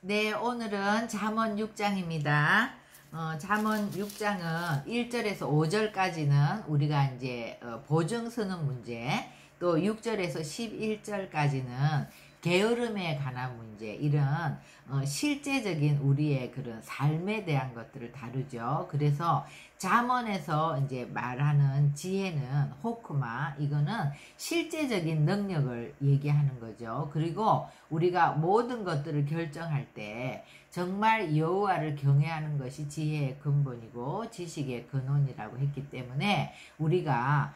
네, 오늘은 잠언 6장입니다. 잠언 6장은 1절에서 5절까지는 우리가 이제 보증 서는 문제, 또 6절에서 11절까지는 게으름에 관한 문제, 이런 실제적인 우리의 그런 삶에 대한 것들을 다루죠. 그래서 잠언에서 이제 말하는 지혜는 호크마, 이거는 실제적인 능력을 얘기하는 거죠. 그리고 우리가 모든 것들을 결정할 때 정말 여호와를 경외하는 것이 지혜의 근본이고 지식의 근원이라고 했기 때문에 우리가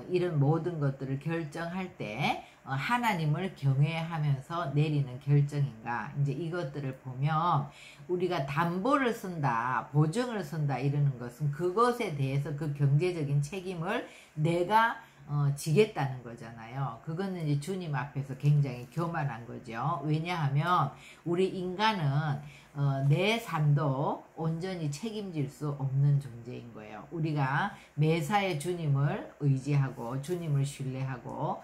이런 모든 것들을 결정할 때 하나님을 경외하면서 내리는 결정인가, 이제 이것들을 보면 우리가 담보를 쓴다, 보증을 쓴다 이러는 것은 그것에 대해서 그 경제적인 책임을 내가 지겠다는 거잖아요. 그거는 이제 주님 앞에서 굉장히 교만한 거죠. 왜냐하면 우리 인간은 내 삶도 온전히 책임질 수 없는 존재인 거예요. 우리가 매사에 주님을 의지하고 주님을 신뢰하고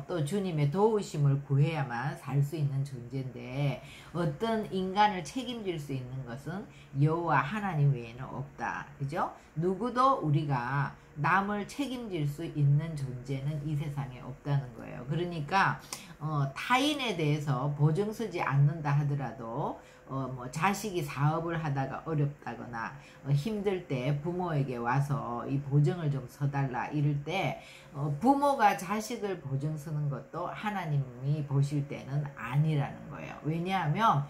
또 주님의 도우심을 구해야만 살 수 있는 존재인데, 어떤 인간을 책임질 수 있는 것은 여호와 하나님 외에는 없다. 그죠? 누구도 우리가 남을 책임질 수 있는 존재는 이 세상에 없다는 거예요. 그러니까 타인에 대해서 보증 서지 않는다 하더라도 뭐 자식이 사업을 하다가 어렵다거나 힘들 때 부모에게 와서 이 보증을 좀 서달라 이럴 때 부모가 자식을 보증 서는 것도 하나님이 보실 때는 아니라는 거예요. 왜냐하면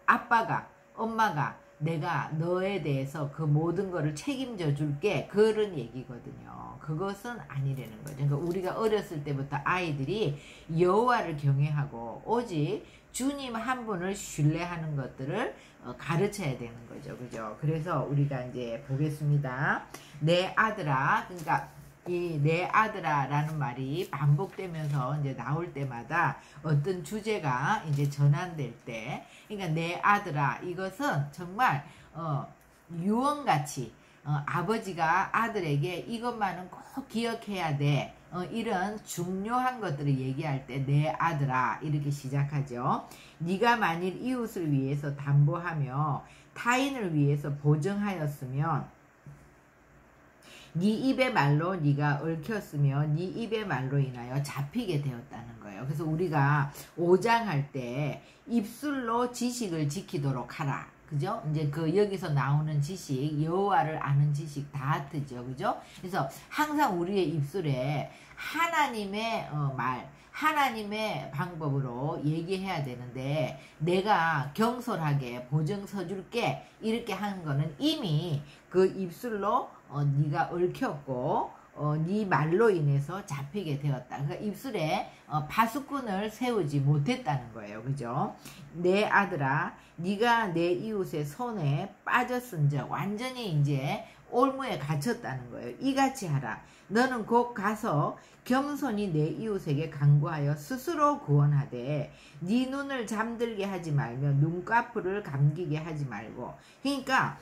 아빠가, 엄마가 내가 너에 대해서 그 모든 거를 책임져 줄게, 그런 얘기거든요. 그것은 아니라는 거죠. 그러니까 우리가 어렸을 때부터 아이들이 여호와를 경외하고 오직 주님 한 분을 신뢰하는 것들을 가르쳐야 되는 거죠. 그죠? 그래서 우리가 이제 보겠습니다. 내 아들아, 그러니까 이 내 아들아 라는 말이 반복되면서 이제 나올 때마다 어떤 주제가 이제 전환될 때, 그러니까 내 아들아, 이것은 정말 유언같이 아버지가 아들에게 이것만은 꼭 기억해야 돼, 이런 중요한 것들을 얘기할 때 내 아들아 이렇게 시작하죠. 네가 만일 이웃을 위해서 담보하며 타인을 위해서 보증하였으면 네 입의 말로 네가 얽혔으며 네 입의 말로 인하여 잡히게 되었다는 거예요. 그래서 우리가 오장할 때 입술로 지식을 지키도록 하라. 그죠? 이제 그 여기서 나오는 지식, 여호와를 아는 지식 다 뜻이죠. 그죠? 그래서 항상 우리의 입술에 하나님의 말, 하나님의 방법으로 얘기해야 되는데, 내가 경솔하게 보증 서줄게 이렇게 하는 거는 이미 그 입술로 네가 얽혔고 네 말로 인해서 잡히게 되었다. 그러니까 입술에 파수꾼을 세우지 못했다는 거예요. 그죠? 내 아들아, 네가 내 이웃의 손에 빠졌은즉, 완전히 이제 올무에 갇혔다는 거예요. 이같이 하라. 너는 곧 가서 겸손히 내 이웃에게 간구하여 스스로 구원하되 네 눈을 잠들게 하지 말며 눈꺼풀을 감기게 하지 말고. 그러니까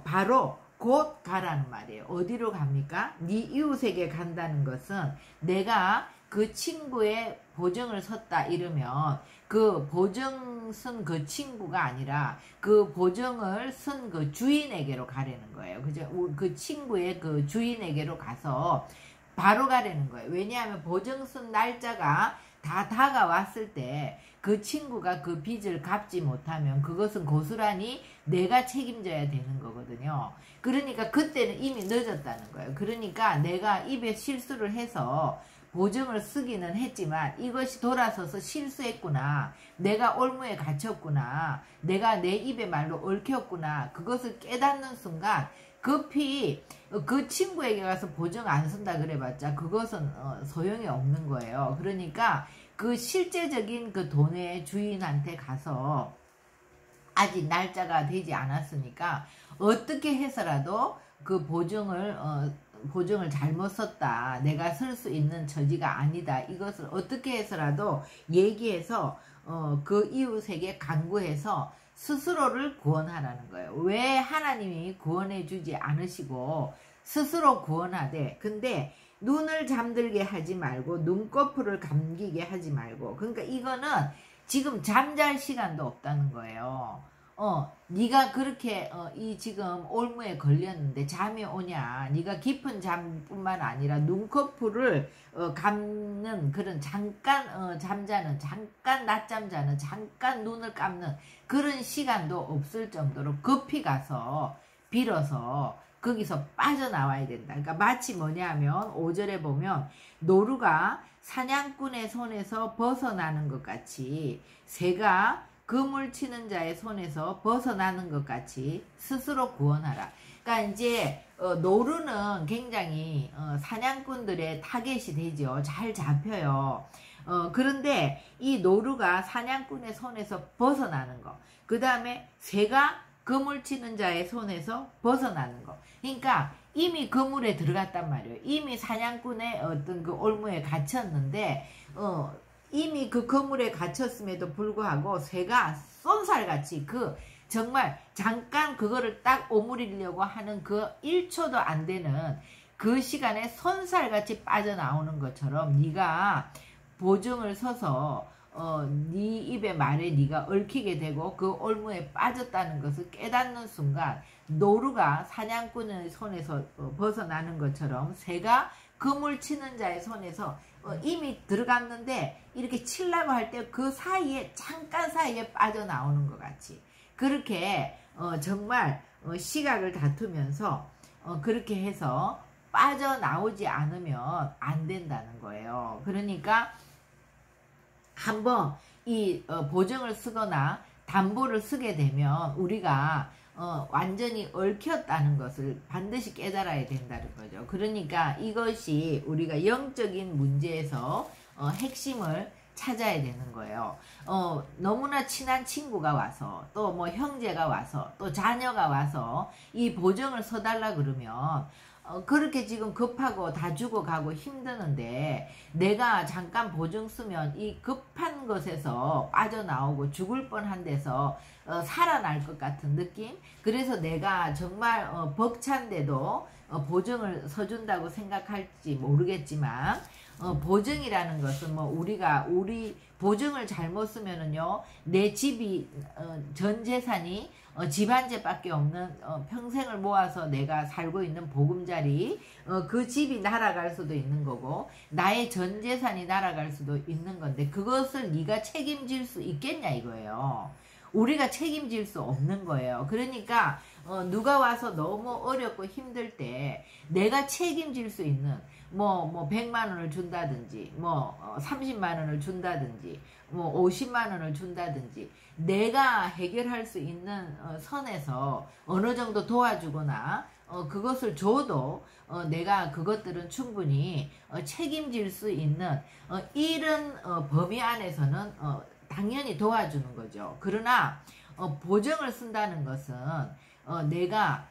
바로 곧 가라는 말이에요. 어디로 갑니까? 네 이웃에게 간다는 것은 내가 그 친구의 보증을 섰다 이러면 그 보증 쓴 그 친구가 아니라 그 보증을 쓴 그 주인에게로 가라는 거예요. 그죠? 그 친구의 그 주인에게로 가서 바로 가라는 거예요. 왜냐하면 보증 쓴 날짜가 다 다가왔을 때 그 친구가 그 빚을 갚지 못하면 그것은 고스란히 내가 책임져야 되는 거거든요. 그러니까 그때는 이미 늦었다는 거예요. 그러니까 내가 입에 실수를 해서 보증을 쓰기는 했지만 이것이 돌아서서 실수했구나, 내가 올무에 갇혔구나, 내가 내 입의 말로 얽혔구나, 그것을 깨닫는 순간 급히 그 친구에게 가서 보증 안 쓴다 그래봤자 그것은 소용이 없는 거예요. 그러니까 그 실제적인 그 돈의 주인한테 가서 아직 날짜가 되지 않았으니까 어떻게 해서라도 그 보증을 잘못 썼다, 내가 쓸 수 있는 처지가 아니다, 이것을 어떻게 해서라도 얘기해서 그 이웃에게 간구해서 스스로를 구원하라는 거예요. 왜 하나님이 구원해 주지 않으시고 스스로 구원하되, 근데 눈을 잠들게 하지 말고 눈꺼풀을 감기게 하지 말고. 그러니까 이거는 지금 잠잘 시간도 없다는 거예요. 네가 그렇게 이 지금 올무에 걸렸는데 잠이 오냐? 네가 깊은 잠뿐만 아니라 눈꺼풀을 감는 그런 잠깐 잠자는, 잠깐 낮잠 자는, 잠깐 눈을 감는 그런 시간도 없을 정도로 급히 가서 빌어서 거기서 빠져나와야 된다. 그러니까 마치 뭐냐면 5절에 보면 노루가 사냥꾼의 손에서 벗어나는 것 같이 새가 그물 치는 자의 손에서 벗어나는 것 같이 스스로 구원하라. 그러니까 이제 노루는 굉장히 사냥꾼들의 타겟이 되죠. 잘 잡혀요. 그런데 이 노루가 사냥꾼의 손에서 벗어나는 거, 그 다음에 새가 그물 치는 자의 손에서 벗어나는 거. 그러니까 이미 그물에 들어갔단 말이에요. 이미 사냥꾼의 어떤 그 올무에 갇혔는데 이미 그 그물에 갇혔음에도 불구하고 새가 쏜살같이 정말 잠깐 그거를 딱 오므리려고 하는 그 1초도 안 되는 그 시간에 쏜살같이 빠져나오는 것처럼 네가 보증을 서서 네 입의 말에 네가 얽히게 되고 그 올무에 빠졌다는 것을 깨닫는 순간 노루가 사냥꾼의 손에서 벗어나는 것처럼 새가 그물 치는 자의 손에서 이미 들어갔는데 이렇게 치려고 할 때 그 사이에 잠깐 사이에 빠져나오는 것 같이 그렇게 정말 시각을 다투면서 그렇게 해서 빠져나오지 않으면 안 된다는 거예요. 그러니까 한번 이 보증을 쓰거나 담보를 쓰게 되면 우리가 완전히 얽혔다는 것을 반드시 깨달아야 된다는 거죠. 그러니까 이것이 우리가 영적인 문제에서 핵심을 찾아야 되는 거예요. 너무나 친한 친구가 와서 또 뭐 형제가 와서 또 자녀가 와서 이 보증을 서달라 그러면 그렇게 지금 급하고 다 죽어가고 힘드는데 내가 잠깐 보증 쓰면 이 급한 것에서 빠져나오고 죽을 뻔한 데서 살아날 것 같은 느낌? 그래서 내가 정말 벅찬데도 보증을 서준다고 생각할지 모르겠지만 보증이라는 것은 뭐 우리 보증을 잘못 쓰면은요 내 집이 전 재산이 집 한 채밖에 없는 평생을 모아서 내가 살고 있는 보금자리 그 집이 날아갈 수도 있는 거고 나의 전 재산이 날아갈 수도 있는 건데 그것을 네가 책임질 수 있겠냐 이거예요. 우리가 책임질 수 없는 거예요. 그러니까 누가 와서 너무 어렵고 힘들 때 내가 책임질 수 있는 뭐 100만 원을 준다든지 뭐 30만 원을 준다든지 뭐 50만 원을 준다든지 내가 해결할 수 있는 선에서 어느 정도 도와주거나 그것을 줘도 내가 그것들은 충분히 책임질 수 있는 이런 범위 안에서는 당연히 도와주는 거죠. 그러나 보증을 쓴다는 것은 내가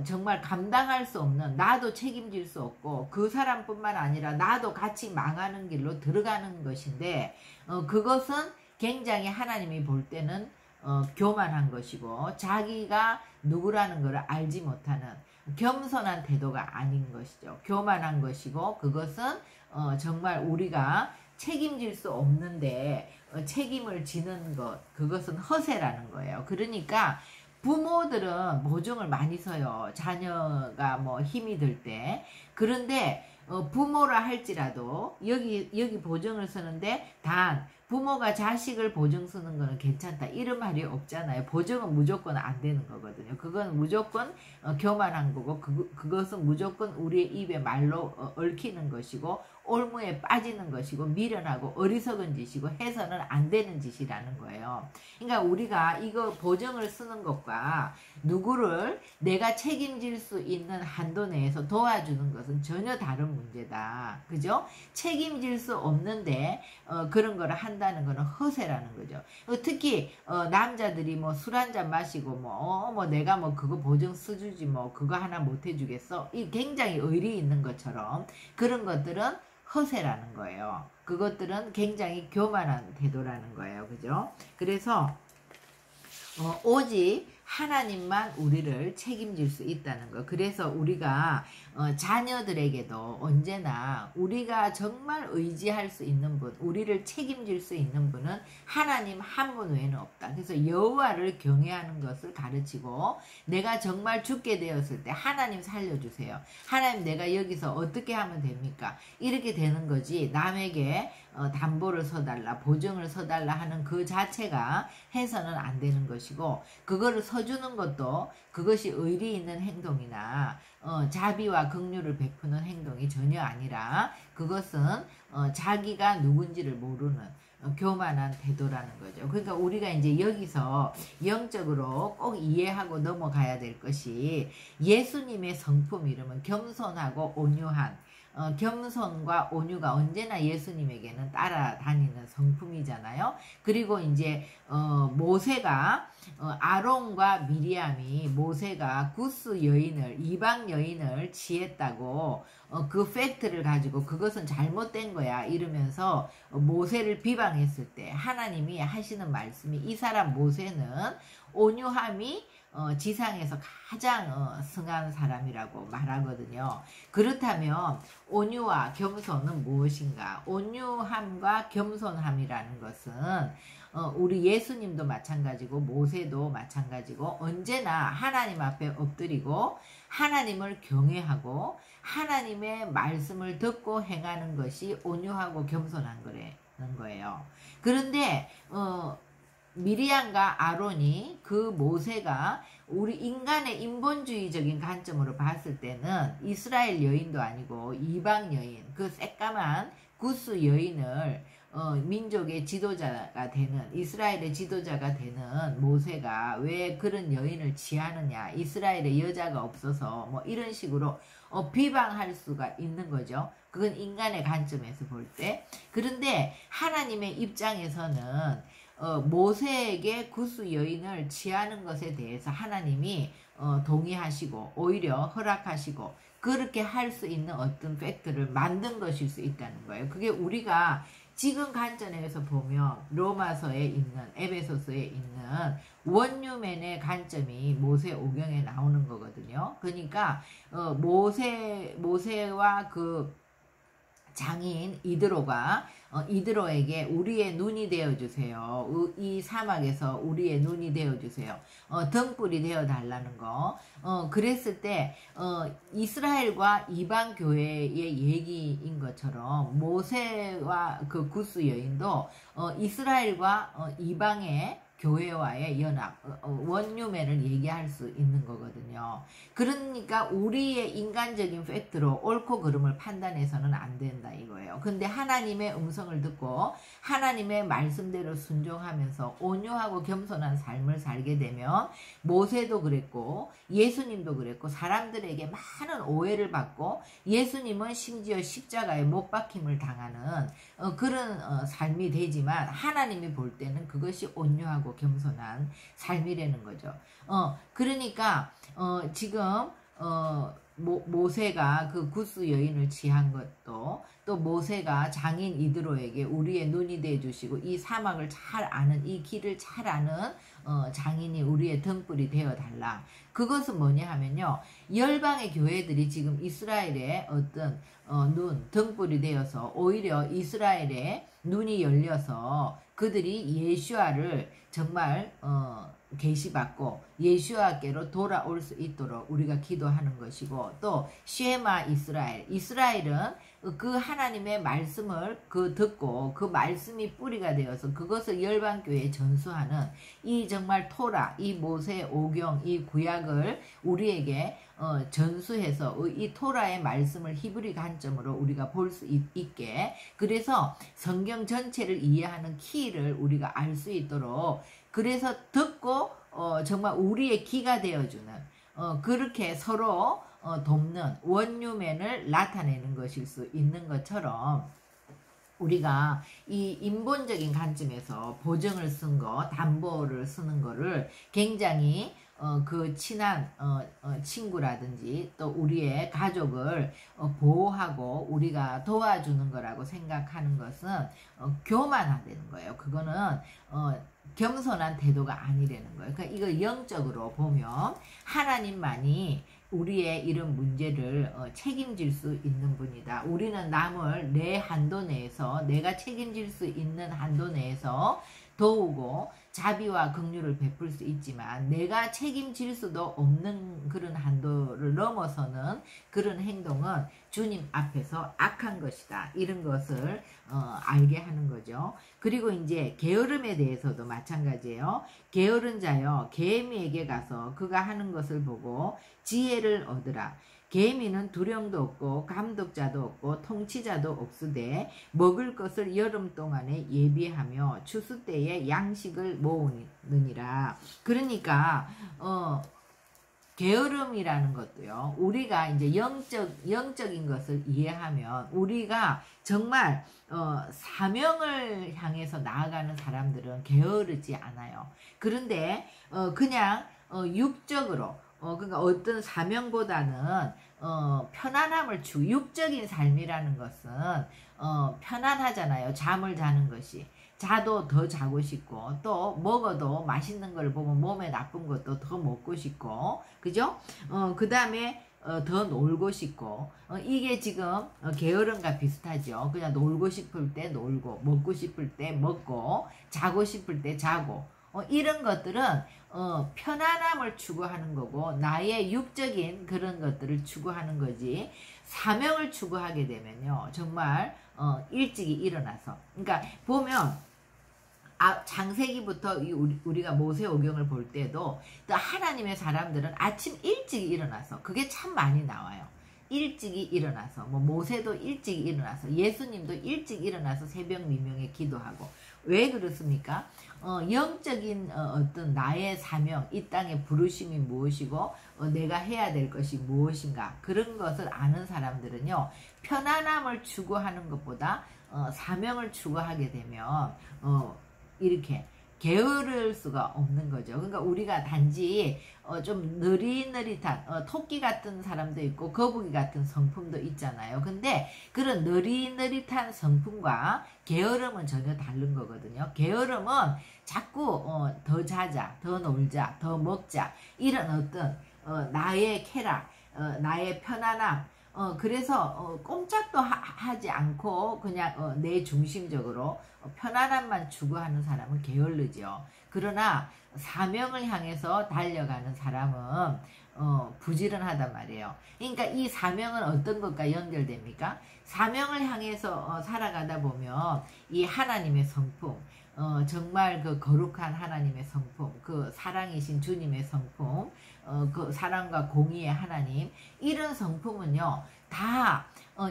정말 감당할 수 없는 나도 책임질 수 없고 그 사람뿐만 아니라 나도 같이 망하는 길로 들어가는 것인데 그것은 굉장히 하나님이 볼 때는 교만한 것이고 자기가 누구라는 것을 알지 못하는 겸손한 태도가 아닌 것이죠. 교만한 것이고 그것은 정말 우리가 책임질 수 없는데 책임을 지는 것 그것은 허세라는 거예요. 그러니까 부모들은 보증을 많이 써요. 자녀가 뭐 힘이 들 때. 그런데 부모라 할지라도 여기 보증을 쓰는데 단 부모가 자식을 보증 쓰는 거는 괜찮다 이런 말이 없잖아요. 보증은 무조건 안 되는 거거든요. 그건 무조건 교만한 거고 그것은 무조건 우리의 입에 말로 얽히는 것이고 올무에 빠지는 것이고 미련하고 어리석은 짓이고 해서는 안 되는 짓이라는 거예요. 그러니까 우리가 이거 보증을 쓰는 것과 누구를 내가 책임질 수 있는 한도 내에서 도와주는 것은 전혀 다른 문제다. 그죠? 책임질 수 없는데 그런 거를 한다는 거는 허세라는 거죠. 특히 남자들이 뭐 술 한잔 마시고 뭐 내가 뭐 그거 보증 써주지 뭐 그거 하나 못 해주겠어. 이 굉장히 의리 있는 것처럼 그런 것들은 허세라는 거예요. 그것들은 굉장히 교만한 태도라는 거예요. 그죠? 그래서 오직 하나님만 우리를 책임질 수 있다는 거. 그래서 우리가 자녀들에게도 언제나 우리가 정말 의지할 수 있는 분, 우리를 책임질 수 있는 분은 하나님 한 분 외에는 없다. 그래서 여호와를 경외하는 것을 가르치고, 내가 정말 죽게 되었을 때 하나님 살려주세요. 하나님, 내가 여기서 어떻게 하면 됩니까? 이렇게 되는 거지, 남에게 담보를 서달라, 보증을 서달라 하는 그 자체가 해서는 안 되는 것이고, 그거를 서주는 것도 그것이 의리 있는 행동이나 자비와 긍휼을 베푸는 행동이 전혀 아니라, 그것은 자기가 누군지를 모르는 교만한 태도라는 거죠. 그러니까 우리가 이제 여기서 영적으로 꼭 이해하고 넘어가야 될 것이, 예수님의 성품 이름은 겸손하고 온유한, 겸손과 온유가 언제나 예수님에게는 따라다니는 성품이잖아요. 그리고 이제 모세가 아론과 미리암이 모세가 구스 여인을, 이방 여인을 취했다고 그 팩트를 가지고 그것은 잘못된 거야 이러면서 모세를 비방했을 때, 하나님이 하시는 말씀이, 이 사람 모세는 온유함이 지상에서 가장 승한 사람이라고 말하거든요. 그렇다면 온유와 겸손은 무엇인가? 온유함과 겸손함이라는 것은 우리 예수님도 마찬가지고 모세도 마찬가지고, 언제나 하나님 앞에 엎드리고 하나님을 경외하고 하나님의 말씀을 듣고 행하는 것이 온유하고 겸손한 거예요. 그런데 미리암과 아론이, 그 모세가 우리 인간의 인본주의적인 관점으로 봤을 때는 이스라엘 여인도 아니고 이방 여인, 그 새까만 구스 여인을 민족의 지도자가 되는, 이스라엘의 지도자가 되는 모세가 왜 그런 여인을 취하느냐, 이스라엘에 여자가 없어서 뭐 이런 식으로 비방할 수가 있는 거죠. 그건 인간의 관점에서 볼 때. 그런데 하나님의 입장에서는 모세에게 구스 여인을 취하는 것에 대해서 하나님이 동의하시고 오히려 허락하시고 그렇게 할 수 있는 어떤 팩트를 만든 것일 수 있다는 거예요. 그게 우리가 지금 관점에서 보면 로마서에 있는, 에베소서에 있는 원유맨의 관점이 모세 오경에 나오는 거거든요. 그러니까 모세와 그 장인 이드로가 이드로에게 우리의 눈이 되어주세요. 이 사막에서 우리의 눈이 되어주세요. 등불이 되어달라는 거. 그랬을 때 이스라엘과 이방 교회의 얘기인 것처럼 모세와 그 구스 여인도 이스라엘과 이방의 교회와의 연합, 원유맨을 얘기할 수 있는 거거든요. 그러니까 우리의 인간적인 팩트로 옳고 그름을 판단해서는 안 된다 이거예요. 근데 하나님의 음성을 듣고 하나님의 말씀대로 순종하면서 온유하고 겸손한 삶을 살게 되면, 모세도 그랬고 예수님도 그랬고 사람들에게 많은 오해를 받고, 예수님은 심지어 십자가에 못 박힘을 당하는 그런 삶이 되지만, 하나님이 볼 때는 그것이 온유하고 겸손한 삶이라는 거죠. 그러니까 지금 모세가 그 구스 여인을 취한 것도, 또 모세가 장인 이드로에게 우리의 눈이 되어주시고 이 사막을 잘 아는, 이 길을 잘 아는 장인이 우리의 등불이 되어달라. 그것은 뭐냐 하면요, 열방의 교회들이 지금 이스라엘의 어떤 등불이 되어서 오히려 이스라엘의 눈이 열려서 그들이 예수아를 정말 계시받고 예수아께로 돌아올 수 있도록 우리가 기도하는 것이고, 또 쉐마 이스라엘, 이스라엘은 그 하나님의 말씀을 듣고 그 말씀이 뿌리가 되어서 그것을 열방교회에 전수하는 이 정말 토라, 이 모세 오경, 이 구약을 우리에게 전수해서 이 토라의 말씀을 히브리 관점으로 우리가 볼 수 있게, 그래서 성경 전체를 이해하는 키를 우리가 알 수 있도록, 그래서 듣고 정말 우리의 기가 되어주는, 그렇게 서로 돕는 원유맨을 나타내는 것일 수 있는 것처럼, 우리가 이 인본적인 관점에서 보증을 쓴 거, 담보를 쓰는 거를 굉장히 그 친한 친구라든지 또 우리의 가족을 보호하고 우리가 도와주는 거라고 생각하는 것은 교만하다는 거예요. 그거는 겸손한 태도가 아니라는 거예요. 그러니까 이거 영적으로 보면 하나님만이 우리의 이런 문제를 책임질 수 있는 분이다. 우리는 남을 내 한도 내에서, 내가 책임질 수 있는 한도 내에서 도우고 자비와 긍휼을 베풀 수 있지만 내가 책임질 수도 없는 그런 한도를 넘어서는 그런 행동은 주님 앞에서 악한 것이다. 이런 것을 알게 하는 거죠. 그리고 이제 게으름에 대해서도 마찬가지예요. 게으른 자여 계미에게 가서 그가 하는 것을 보고 지혜를 얻으라. 계미는 두령도 없고 감독자도 없고 통치자도 없으되 먹을 것을 여름 동안에 예비하며 추수 때에 양식을 모으느니라. 그러니까 게으름이라는 것도요. 우리가 이제 영적인 것을 이해하면 우리가 정말 사명을 향해서 나아가는 사람들은 게으르지 않아요. 그런데 그냥 육적으로 그러니까 어떤 사명보다는 편안함을 추구. 육적인 삶이라는 것은 편안하잖아요. 잠을 자는 것이. 자도 더 자고 싶고 또 먹어도 맛있는 걸 보면 몸에 나쁜 것도 더 먹고 싶고 그죠? 그 다음에 더 놀고 싶고 이게 지금 게으름과 비슷하죠. 그냥 놀고 싶을 때 놀고 먹고 싶을 때 먹고 자고 싶을 때 자고 이런 것들은 편안함을 추구하는 거고 나의 육적인 그런 것들을 추구하는 거지. 사명을 추구하게 되면요 정말 일찍이 일어나서 그러니까 보면 장세기부터 우리가 모세오경을 볼 때도 또 하나님의 사람들은 아침 일찍 일어나서 그게 참 많이 나와요. 일찍이 일어나서 뭐 모세도 일찍 일어나서 예수님도 일찍 일어나서 새벽 미명에 기도하고 왜 그렇습니까? 영적인 어떤 나의 사명, 이 땅의 부르심이 무엇이고 내가 해야 될 것이 무엇인가 그런 것을 아는 사람들은요 편안함을 추구하는 것보다 사명을 추구하게 되면 이렇게 게으를 수가 없는 거죠. 그러니까 우리가 단지 좀 느릿느릿한 토끼 같은 사람도 있고 거북이 같은 성품도 있잖아요. 근데 그런 느릿느릿한 성품과 게으름은 전혀 다른 거거든요. 게으름은 자꾸 더 자자, 더 놀자, 더 먹자 이런 어떤 나의 쾌락, 나의 편안함 그래서 꼼짝도 하지 않고 그냥 내 중심적으로 편안함만 추구하는 사람은 게을르죠. 그러나 사명을 향해서 달려가는 사람은 부지런하단 말이에요. 그러니까 이 사명은 어떤 것과 연결됩니까? 사명을 향해서 살아가다 보면 이 하나님의 성품 정말 그 거룩한 하나님의 성품, 그 사랑이신 주님의 성품, 그 사랑과 공의의 하나님 이런 성품은요 다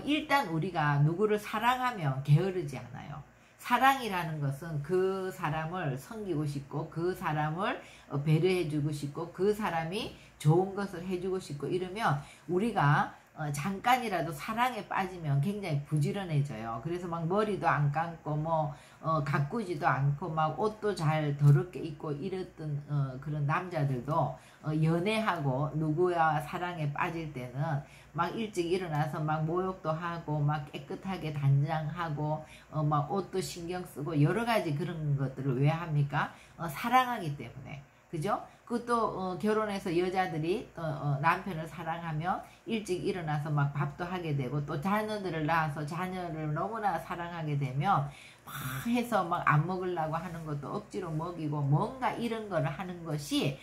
일단 우리가 누구를 사랑하면 게으르지 않아요. 사랑이라는 것은 그 사람을 섬기고 싶고 그 사람을 배려해주고 싶고 그 사람이 좋은 것을 해주고 싶고 이러면 우리가 잠깐이라도 사랑에 빠지면 굉장히 부지런해져요. 그래서 막 머리도 안 감고 뭐 가꾸지도 않고 막 옷도 잘 더럽게 입고 이랬던 그런 남자들도 연애하고 누구야 사랑에 빠질 때는 막 일찍 일어나서 막 목욕도 하고 막 깨끗하게 단장하고 막 옷도 신경 쓰고 여러 가지 그런 것들을 왜 합니까? 사랑하기 때문에. 그죠? 그것도 결혼해서 여자들이 남편을 사랑하면 일찍 일어나서 막 밥도 하게 되고 또 자녀들을 낳아서 자녀를 너무나 사랑하게 되면 막 해서 막 안 먹으려고 하는 것도 억지로 먹이고 뭔가 이런 거를 하는 것이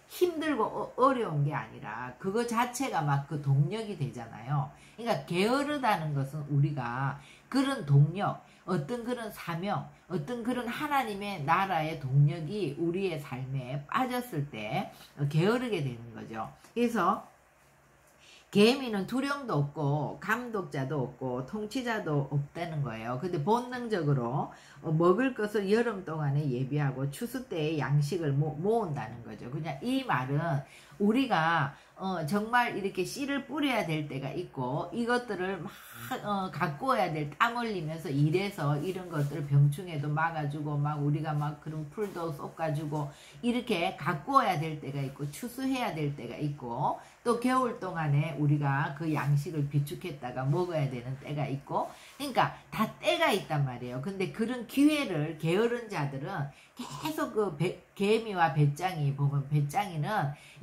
힘들고 어려운 게 아니라 그거 자체가 막 그 동력이 되잖아요. 그러니까 게으르다는 것은 우리가 그런 동력, 어떤 그런 사명, 어떤 그런 하나님의 나라의 동력이 우리의 삶에 빠졌을 때 게으르게 되는 거죠. 그래서 계미는 두령도 없고 감독자도 없고 통치자도 없다는 거예요. 근데 본능적으로 먹을 것을 여름 동안에 예비하고 추수 때에 양식을 모은다는 거죠. 그냥 이 말은 우리가 정말 이렇게 씨를 뿌려야 될 때가 있고 이것들을 막 가꾸어야 될 땀 흘리면서 일해서 이런 것들을 병충해도 막아주고 막 우리가 막 그런 풀도 쏟아주고 이렇게 가꾸어야 될 때가 있고 추수해야 될 때가 있고 또 겨울 동안에 우리가 그 양식을 비축했다가 먹어야 되는 때가 있고 그러니까 다 때가 있단 말이에요. 근데 그런 기회를 게으른 자들은 계속 그 개미와 배짱이 보면 배짱이는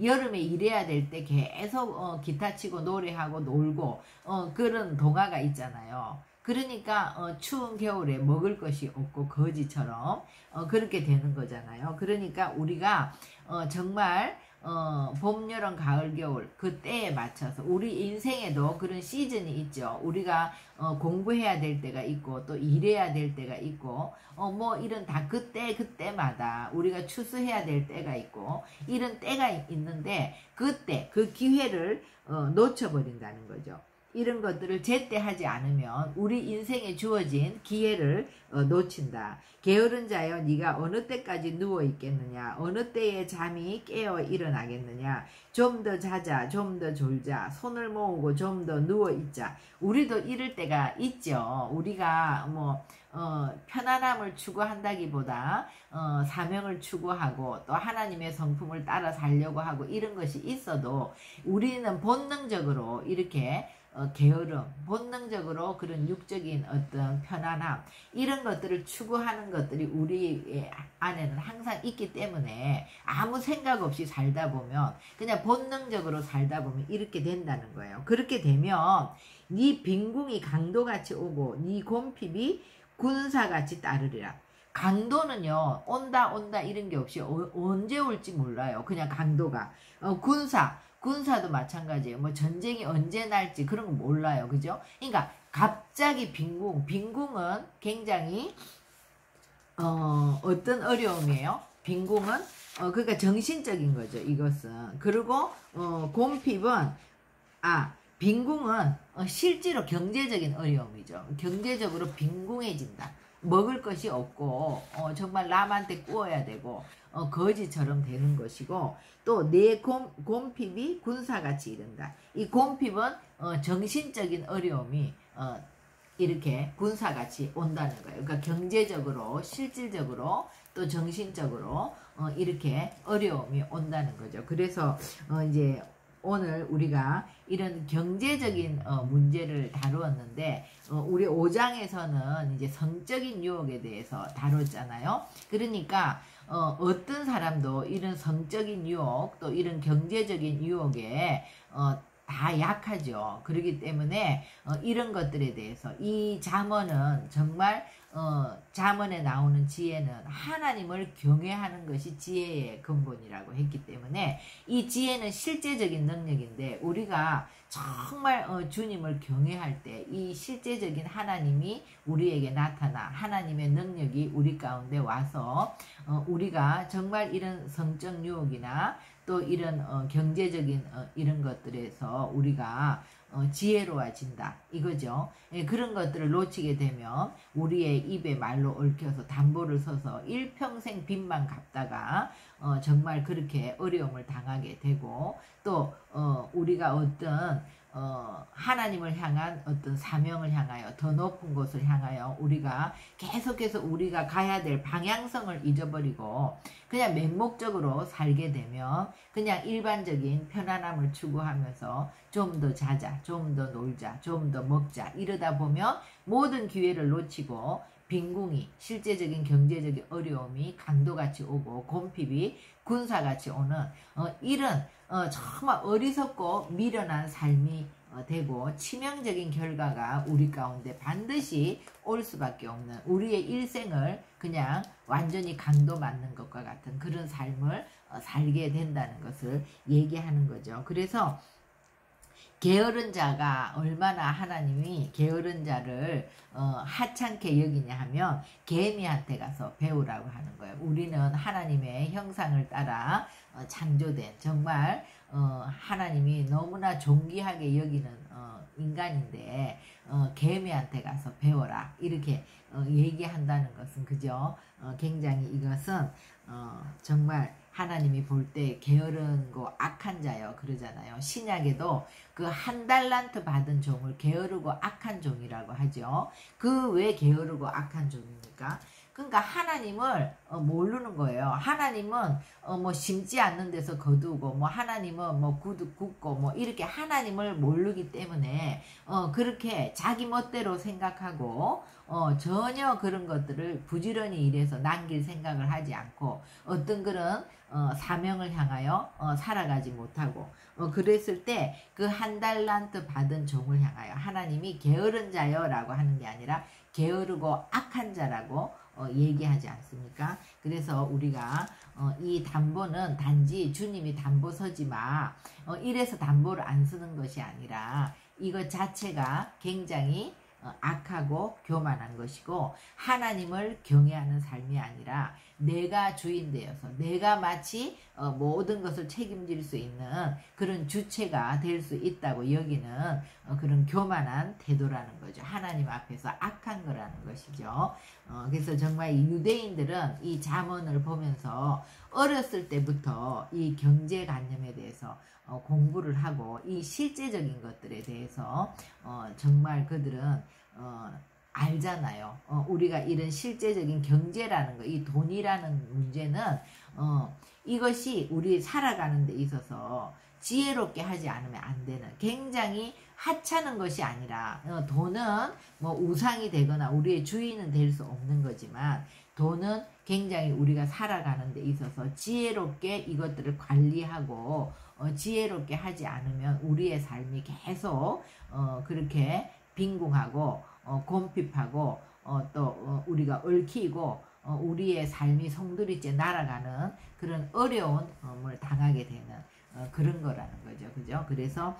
여름에 일해야 될 때 계속 기타 치고 노래하고 놀고 그런 동화가 있잖아요. 그러니까 추운 겨울에 먹을 것이 없고 거지처럼 그렇게 되는 거잖아요. 그러니까 우리가 정말 봄, 여름, 가을, 겨울 그 때에 맞춰서 우리 인생에도 그런 시즌이 있죠. 우리가 공부해야 될 때가 있고 또 일해야 될 때가 있고 뭐 이런 다 그때마다 우리가 추수해야 될 때가 있고 이런 때가 있는데 그때 그 기회를 놓쳐버린다는 거죠. 이런 것들을 제때하지 않으면 우리 인생에 주어진 기회를 놓친다. 게으른 자여 네가 어느 때까지 누워 있겠느냐. 어느 때에 잠이 깨어 일어나겠느냐. 좀 더 자자, 좀 더 졸자, 손을 모으고 좀 더 누워 있자. 우리도 이럴 때가 있죠. 우리가 뭐 편안함을 추구한다기보다 사명을 추구하고 또 하나님의 성품을 따라 살려고 하고 이런 것이 있어도 우리는 본능적으로 이렇게 게으름, 본능적으로 그런 육적인 어떤 편안함 이런 것들을 추구하는 것들이 우리 안에는 항상 있기 때문에 아무 생각 없이 살다 보면 그냥 본능적으로 살다 보면 이렇게 된다는 거예요. 그렇게 되면 네 빈궁이 강도같이 오고 네 곰핍이 군사같이 따르리라. 강도는요 온다 이런 게 없이 언제 올지 몰라요. 그냥 강도가 군사도 마찬가지예요. 뭐 전쟁이 언제 날지 그런 거 몰라요. 그죠? 그러니까 갑자기 빈궁은 굉장히 어떤 어려움이에요? 빈궁은 그러니까 정신적인 거죠. 이것은. 그리고 곰핍은 빈궁은 실제로 경제적인 어려움이죠. 경제적으로 빈궁해진다. 먹을 것이 없고 정말 남한테 구워야 되고 거지처럼 되는 것이고 또 내 곰핍이 군사같이 이른다. 이 곰핍은 정신적인 어려움이 이렇게 군사같이 온다는 거예요. 그러니까 경제적으로 실질적으로 또 정신적으로 이렇게 어려움이 온다는 거죠. 그래서 이제 오늘 우리가 이런 경제적인 문제를 다루었는데 우리 5장에서는 이제 성적인 유혹에 대해서 다뤘잖아요. 그러니까 어떤 사람도 이런 성적인 유혹 또 이런 경제적인 유혹에 다 약하죠. 그렇기 때문에 이런 것들에 대해서 이 잠언은 정말 잠언에 나오는 지혜는 하나님을 경외하는 것이 지혜의 근본이라고 했기 때문에 이 지혜는 실제적인 능력인데 우리가 정말 주님을 경외할 때 이 실제적인 하나님이 우리에게 나타나 하나님의 능력이 우리 가운데 와서 우리가 정말 이런 성적 유혹이나 또 이런 경제적인 이런 것들에서 우리가 지혜로워진다 이거죠. 예, 그런 것들을 놓치게 되면 우리의 입에 말로 얽혀서 담보를 서서 일평생 빚만 갚다가 정말 그렇게 어려움을 당하게 되고 또 우리가 어떤 하나님을 향한 어떤 사명을 향하여 더 높은 곳을 향하여 우리가 계속해서 우리가 가야 될 방향성을 잊어버리고 그냥 맹목적으로 살게 되면 그냥 일반적인 편안함을 추구하면서 좀 더 자자, 좀 더 놀자, 좀 더 먹자 이러다 보면 모든 기회를 놓치고 빈궁이 실제적인 경제적인 어려움이 강도같이 오고 곰핍이 군사같이 오는 이런 정말 어리석고 미련한 삶이 되고 치명적인 결과가 우리 가운데 반드시 올 수밖에 없는 우리의 일생을 그냥 완전히 강도 맞는 것과 같은 그런 삶을 살게 된다는 것을 얘기하는 거죠. 그래서 게으른 자가 얼마나 하나님이 게으른 자를 하찮게 여기냐 하면 개미한테 가서 배우라고 하는 거예요. 우리는 하나님의 형상을 따라 창조된 정말 하나님이 너무나 존귀하게 여기는 인간인데 개미한테 가서 배워라 이렇게 얘기한다는 것은 그죠? 굉장히 이것은 정말 하나님이 볼 때 게으르고 악한 자요 그러잖아요. 신약에도 그 한 달란트 받은 종을 게으르고 악한 종이라고 하죠. 그 왜 게으르고 악한 종입니까? 그러니까 하나님을 모르는 거예요. 하나님은 뭐 심지 않는 데서 거두고, 뭐 하나님은 뭐 굳고 뭐 이렇게 하나님을 모르기 때문에 그렇게 자기 멋대로 생각하고 전혀 그런 것들을 부지런히 일해서 남길 생각을 하지 않고 어떤 그런 사명을 향하여 살아가지 못하고 그랬을 때 그 한 달란트 받은 종을 향하여 하나님이 게으른 자여라고 하는 게 아니라 게으르고 악한 자라고 얘기하지 않습니까? 그래서 우리가 이 담보는 단지 주님이 담보 서지 마 이래서 담보를 안 쓰는 것이 아니라 이것 자체가 굉장히 악하고 교만한 것이고 하나님을 경외하는 삶이 아니라 내가 주인 되어서 내가 마치 모든 것을 책임질 수 있는 그런 주체가 될 수 있다고 여기는 그런 교만한 태도라는 거죠. 하나님 앞에서 악한 거라는 것이죠. 그래서 정말 이 유대인들은 이 잠언을 보면서 어렸을 때부터 이 경제관념에 대해서 공부를 하고 이 실제적인 것들에 대해서 정말 그들은 알잖아요. 우리가 이런 실제적인 경제라는 거, 이 돈이라는 문제는 이것이 우리 살아가는 데 있어서 지혜롭게 하지 않으면 안 되는 굉장히 하찮은 것이 아니라 돈은 뭐 우상이 되거나 우리의 주인은 될 수 없는 거지만 돈은 굉장히 우리가 살아가는 데 있어서 지혜롭게 이것들을 관리하고 지혜롭게 하지 않으면 우리의 삶이 계속 그렇게 빈궁하고 곰핍하고 또 우리가 얽히고 우리의 삶이 송두리째 날아가는 그런 어려움을 당하게 되는 그런 거라는 거죠. 그죠? 그래서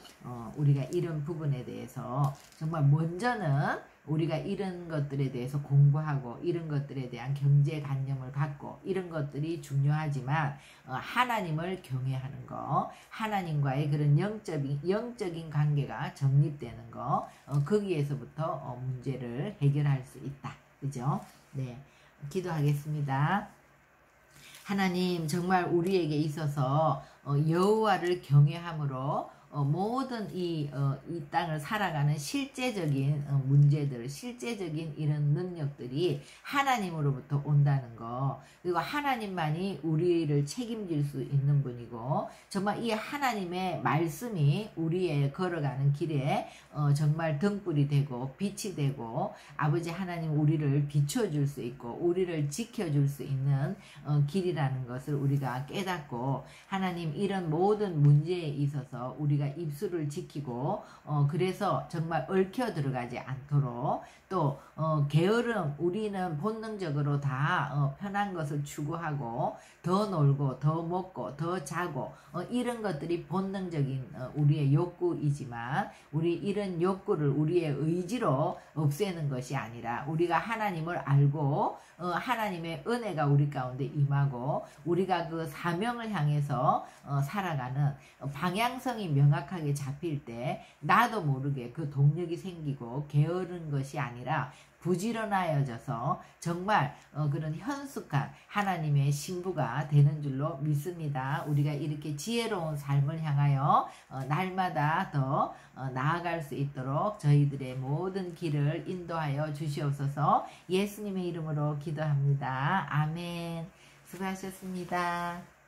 우리가 이런 부분에 대해서 정말 먼저는 우리가 이런 것들에 대해서 공부하고 이런 것들에 대한 경제관념을 갖고 이런 것들이 중요하지만 하나님을 경외하는 거, 하나님과의 그런 영적인 관계가 정립되는 거, 거기에서부터 문제를 해결할 수 있다. 그죠? 네. 기도하겠습니다. 하나님 정말 우리에게 있어서 여호와를 경외함으로 모든 이 땅을 살아가는 실제적인 문제들, 실제적인 이런 능력들이 하나님으로부터 온다는 거, 그리고 하나님만이 우리를 책임질 수 있는 분이고 정말 이 하나님의 말씀이 우리의 걸어가는 길에 정말 등불이 되고 빛이 되고 아버지 하나님 우리를 비춰줄 수 있고 우리를 지켜줄 수 있는 길이라는 것을 우리가 깨닫고 하나님 이런 모든 문제에 있어서 우리가 입술을 지키고 그래서 정말 얽혀 들어가지 않도록 또 게으름 우리는 본능적으로 다 편한 것을 추구하고 더 놀고 더 먹고 더 자고 이런 것들이 본능적인 우리의 욕구이지만 우리 이런 욕구를 우리의 의지로 없애는 것이 아니라 우리가 하나님을 알고 하나님의 은혜가 우리 가운데 임하고 우리가 그 사명을 향해서 살아가는 방향성이 명확하게 잡힐 때 나도 모르게 그 동력이 생기고 게으른 것이 아니라 부지런하여져서 정말 그런 현숙한 하나님의 신부가 되는 줄로 믿습니다. 우리가 이렇게 지혜로운 삶을 향하여 날마다 더 나아갈 수 있도록 저희들의 모든 길을 인도하여 주시옵소서. 예수님의 이름으로 기도합니다. 아멘. 수고하셨습니다.